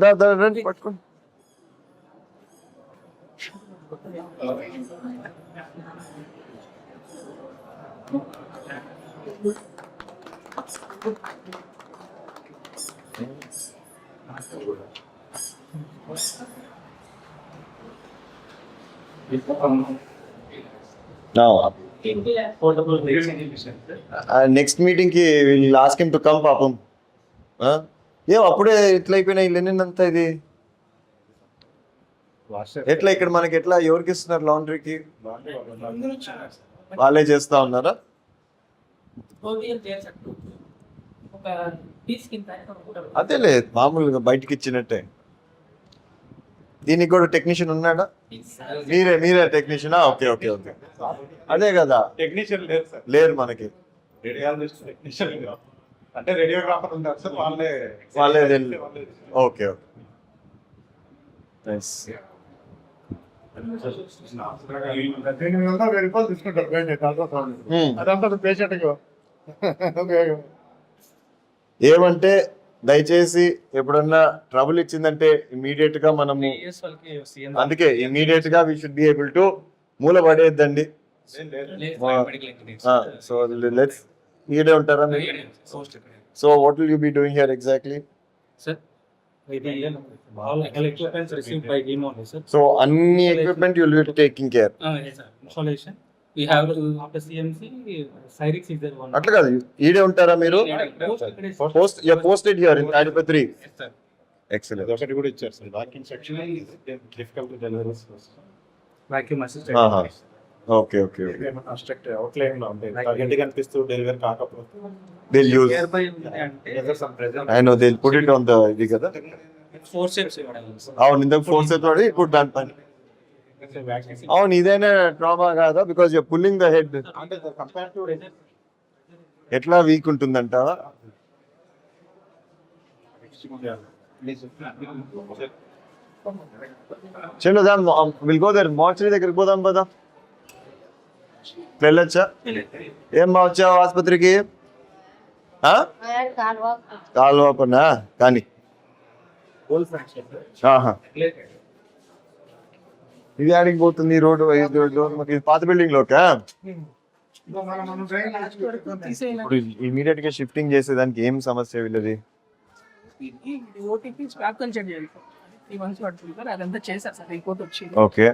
రండి పట్టుకోండి. Next meeting కి లాస్ట్ టు కమ్ పాపం. ఏం అప్పుడే ఎట్లా అయిపోయినాయి లెనిన్ ఇది ఎట్లా ఇక్కడ మనకి ఎట్లా ఎవరికి ఇస్తున్నారు లాండ్రీకి? వాళ్ళే చేస్తా ఉన్నారా? అదేలే మామూలుగా బయటకి ఇచ్చినట్టే. దీనికి కూడా టెక్నీషియన్ ఉన్నాడా? మీరే టెక్నీషియనా? ఓకే ఓకే ఓకే అదే కదా, టెక్నీషియన్ లేరు మనకి. రేడియాలజిస్ట్ టెక్నీషియన్ అంటే రేడియోగ్రాఫర్ ఉంటారు సార్, వాళ్ళే ఓకే ఓకే నైస్. ఏమంటే దయచేసి ఎప్పుడన్నా ట్రబుల్ ఇచ్చిందంటే ఇమీడియట్ గా మనము, అందుకే ఇమీడియట్ గా we should be able to మూల పడేద్దండి. సో లెట్స్ ఈడే ఉంటారా? So what will you be doing here exactly? So అన్ని equipment you will be taking care. We have to after CMC Cyrix is there one. అట్లా కాదు, ఈడే ఉంటారా మీరు? Post you posted here in Tadipatri. Excellent. ఒకటి కూడా ఇచ్చారు sir, walking section difficult delivery vacuum assistant. Okay okay okay. Construct outline లో ఉంటే ఇంటికి కనిపిస్తూ డెలివరీ కాకపోతే they'll use Nearby అంటే I know they'll put it on the ఇది కదా. ఫోర్ స్టెప్స్ ఇవ్వడం. అవును, ఇంత ఫోర్స్ తోడి put దాని పైన. అవును, ఇదేనా ట్రామా కాదా? Because you pulling the head. అంటే కంపేర్ టు ఎట్లా వీక్ ఉంటుందంటావా? చలో దాం, విల్ గో దేర్. మార్చరీ దగ్గరికి పోదాం పదా. వెళ్ళొచ్చా? ఏం మా వచ్చావు ఆసుపత్రికి? కాలువ పనా కానీ ఇది ఆడికి పోతుంది రోడ్డు. పాత బిల్డింగ్ లోకా ఇమీడియట్ గా షిఫ్టింగ్ చేసేదానికి ఏం సమస్య వీళ్ళది? ఓకే,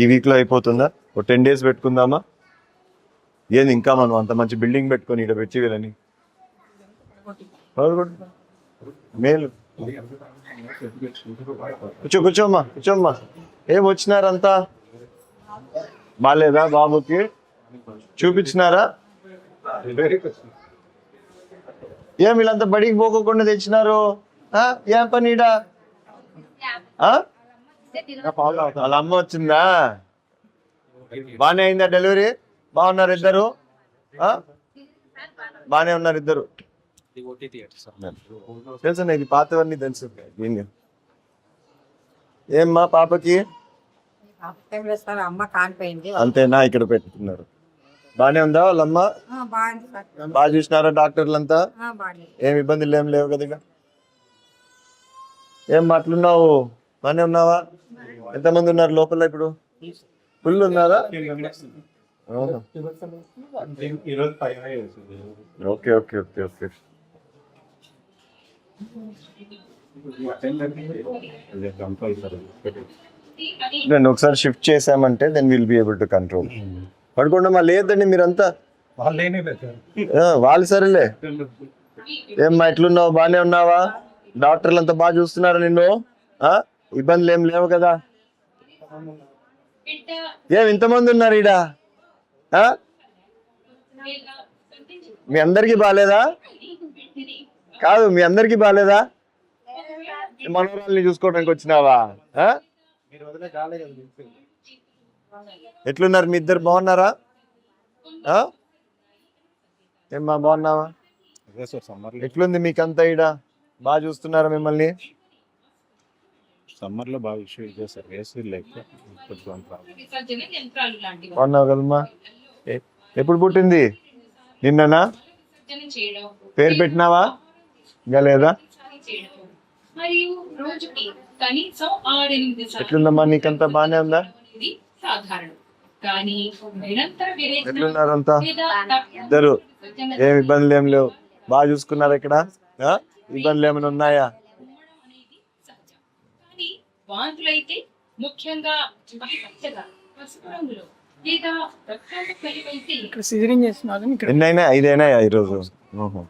ఈ వీక్ లో అయిపోతుందా? ఒక 10 days పెట్టుకుందామా? ఏంది ఇంకా మనం అంత మంచి బిల్డింగ్ పెట్టుకొని ఇక్కడ పెట్టి వీళ్ళని మేలు. కూర్చోమ్మా. ఏం వచ్చినారంతా? బాలేదా బాబుకి? చూపించినారా? ఏం వీళ్ళంతా బడికి పోకోకుండా తెచ్చినారు? ఏం పనిడా? వాళ్ళ అమ్మ వచ్చిందా? బానే అయిందా డెలివరీ? బాగున్నారు ఇద్దరు? బానే ఉన్నారు ఇద్దరు. తెలుసా ఇది పాతవన్నీ తెలుసు. ఏమ్మా పాపకి అంతేనా? ఇక్కడ పెట్టుకున్నారు. బానే ఉందా వాళ్ళమ్మ? బాగా చూసినారా డాక్టర్లంతా? ఏం ఇబ్బందులు ఏం లేవు కదా? ఏం అట్లున్నావు? బానే ఉన్నావా? ఎంతమంది ఉన్నారు లోపల ఇప్పుడు? ఫుల్ ఉన్నారా? Okay okay okay okay. నేను ఒకసారి షిఫ్ట్ చేసామంటే then will be able to control. పడుకోండమ్మా. లేదండి మీరంతా వాళ్ళు సరేలే. ఏమ్మా ఎట్లున్నావు? బానే ఉన్నావా? డాక్టర్లు అంతా బాగా చూస్తున్నారా నిన్ను? ఇబ్బందులు ఏం లేవు కదా? ఏం ఇంతమంది ఉన్నారు ఈడ? మీ అందరికి బాలేదా? కాదు, మీ అందరికి బాలేదా? మనోరాల్ని చూసుకోవడానికి వచ్చినావా? ఎట్లున్నారు మీ ఇద్దరు? బాగున్నారా? ఏమ్మా బాగున్నావా? ఎట్లుంది మీకంతా ఈడ? బాగా చూస్తున్నారా మిమ్మల్ని? సమ్మర్ లో బాగా ఇష్యూ చేస్తారు. బాగున్నావు కదమ్మా? ఎప్పుడు పుట్టింది? నిన్ననా? పేరు పెట్టినావా? ఇంకా లేదా? మరియు రోజుకి కనీసం 6-8 సార్లు ఎట్లుందమ్మా నీకంతా బానే ఉందా? అనేది సాధారణం. కానీ నిరంతర విరేచనం ఎట్లున్నారు అంతా? లేదా ఇద్దరు ఏం ఇబ్బందులు ఏం లేవు, బాగా చూసుకున్నారు ఇక్కడ? ఆ? ఇబ్బందులు ఏమైనా ఉన్నాయా? ఉమ్మడం అనేది సహజం. కానీ వాంతులైతే ముఖ్యంగా పచ్చగా పసుపు రంగులో లేదా రక్తంతో కలిపైతే ఇక్కడ సిజరింగ్ చేస్తున్నారు ఇక్కడ ఎన్నైనా 5 అయినాయా ఈరోజు? ఓహో.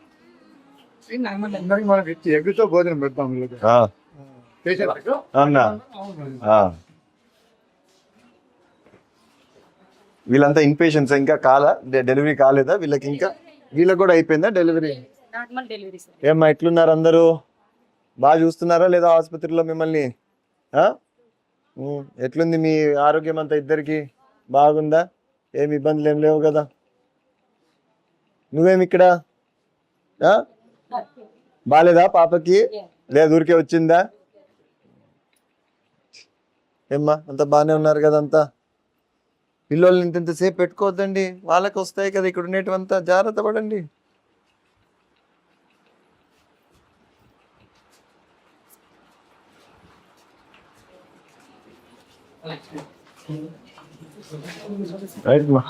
నార్మల్ అందరికి మనకి ఎగ్గుతో భోజనం పెడతాం వీళ్ళకి. ఆ, పేషెంట్ అవునా? ఆ. వీళ్ళంతా ఇన్పేషెంట్స్, ఇంకా డెలివరీ కాలేదా వీళ్ళకి? ఇంకా వీళ్ళకి కూడా అయిపోయిందా డెలివరీ? Normal delivery sir. ఏమ్మా ఎట్లున్నారు అందరూ? బాగా చూస్తున్నారా లేదా హాస్పిటల్లో మిమ్మల్ని? ఆ? ఎట్లుంది మీ ఆరోగ్యం అంతా? ఇద్దరికి బాగుందా? ఏమి ఇబ్బందులు ఏం లేవు కదా? నువ్వేమి ఇక్కడ? ఆ? బాలేదా పాపకి? లేదు ఊరికే వచ్చిందా? ఏమ్మా అంత బాగానే ఉన్నారు కదా అంతా? పిల్లల్ని ఇంతసేపు పెట్టుకోవద్దండి, వాళ్ళకి వస్తాయి కదా ఇక్కడ ఉండేటివంతా. జాగ్రత్త పడండి. రైట్ మా.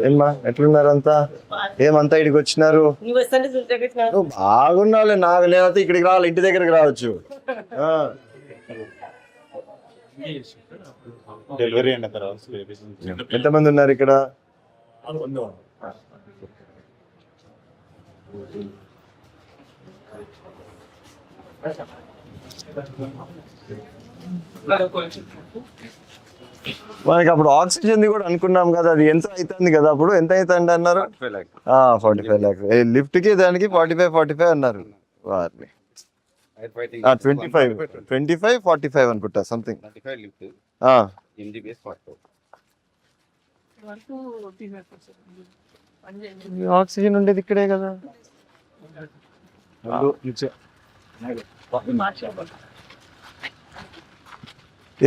ఏమ్మా ఎట్లున్నారంతా? ఏమంతా ఇక్కడికి వచ్చినారు? నువ్వు బాగున్నావులే, నాకు లేకపోతే ఇక్కడికి రావాలి, ఇంటి దగ్గరికి రావచ్చు. ఆ. డెలివరీ అయిన తర్వాత ఎంతమంది ఉన్నారు ఇక్కడ? మనకి అప్పుడు ఆక్సిజన్ కూడా అనుకున్నాం కదా, అది ఎంత అవుతుంది కదా? అప్పుడు ఎంత అవుతుంది అన్నారు? 45 lakhs. లిఫ్ట్ కి దానికి 45 అన్నారు. వారిని 25 45 అనుకుంటా సంథింగ్. వరకు తీసేస్తారు సార్. ఆక్సిజన్ ఉండేది ఇక్కడే కదా.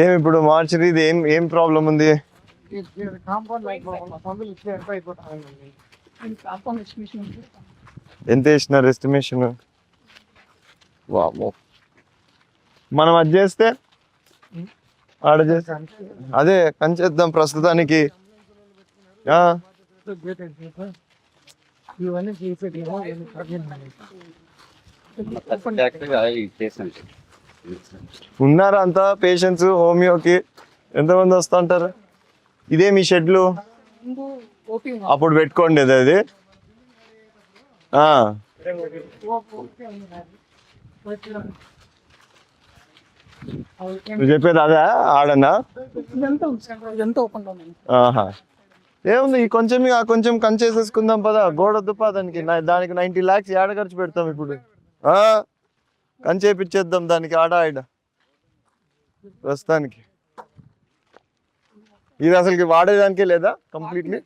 ఏం ఇప్పుడు మార్చరీ ఏం ప్రాబ్లం ఉంది? కాంపౌండ్ మందులు ఇచ్చే అయిపోతాయండి. కాంపౌండ్ ఎస్టిమేషన్ ఎంత వేసినారు ఎస్టిమేషన్? వామో, మనం అది చేస్తే ఆడ చేస్తే అదే కంచేద్దాం ప్రస్తుతానికి. ఇవన్నీ చేసేది ఉన్నారా అంతా పేషెంట్స్? హోమియోకి ఎంతమంది వస్తూ ఉంటారు? ఇదే మీ షెడ్లు? అప్పుడు పెట్టుకోండి అది. నువ్వు చెప్పేది అదే ఆడనా? ఇదంతా ఓపెన్ ఉంది. ఆహా, ఏముంది ఈ కొంచెం ఆ కొంచెం కంచేసేసుకుందాం పదా. గోడొద్దు పా దానికి 90 lakhs ఏడ ఖర్చు పెడతాం ఇప్పుడు? కంచేపిచ్చేద్దాం దానికి ఆడ ప్రస్తుతానికి. ఇది అసలుకి వాడేదానికే లేదా కంప్లీట్లీ?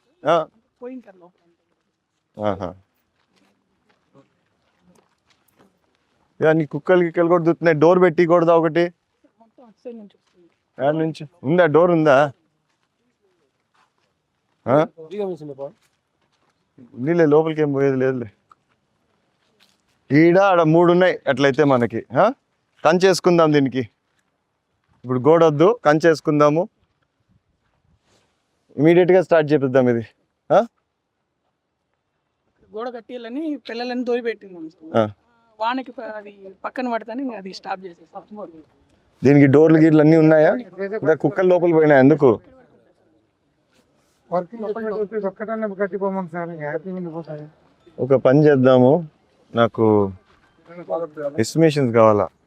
నీ కుక్కలు గిక్కలు కూడా దుతున్నాయి. డోర్ పెట్టి కూడదా ఒకటి? యాడ్ నుంచి ఉందా? డోర్ ఉందా? నీళ్ళే, లోపలికి ఏం పోయేది లేదులే. ఈడ ఆడ 3 ఉన్నాయి అట్లయితే మనకి. కంచేసుకుందాం దీనికి. ఇప్పుడు గోడొద్దు, కంచేసుకుందాము. ఇమీడియట్ గా స్టార్ట్ చేపిద్దాం ఇది. గోడ కట్టియాలని పిల్లలని తోలి పెట్టింది. వానకి అది పక్కన పడతాని అది స్టాప్ చేసేస్తాం. దీనికి డోర్లు గీర్లు అన్ని ఉన్నాయా? ఇంకా కుక్కలు లోపల పోయినాయి ఎందుకు? ఒక పని చేద్దాము, నాకు ఎస్టిమేషన్స్ కావాలా.